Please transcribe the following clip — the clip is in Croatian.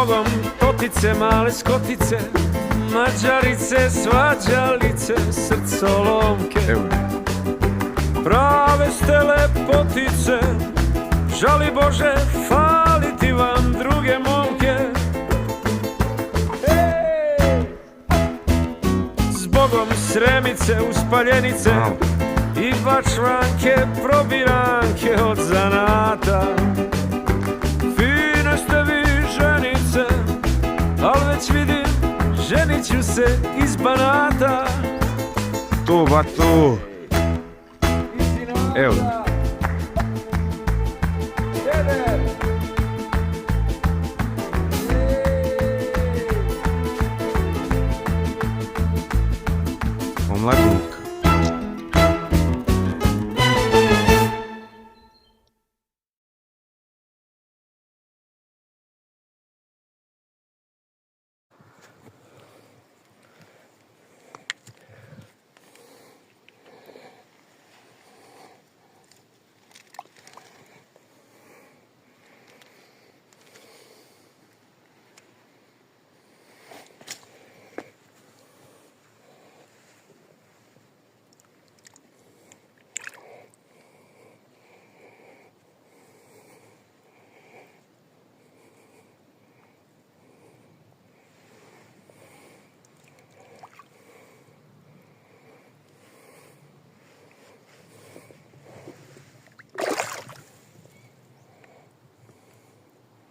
Zbogom totice, male skotice, mađarice, svađalice, srcolomke. Prave ste lepotice, žali Bože, faliti vam druge momke. Zbogom sremice, uspaljenice i bačvanke, probiranke od zanata. Fine ste vi ženice, al već vidim, ženit ću se iz Banata. Tu, ba tu. Evo. Omladina.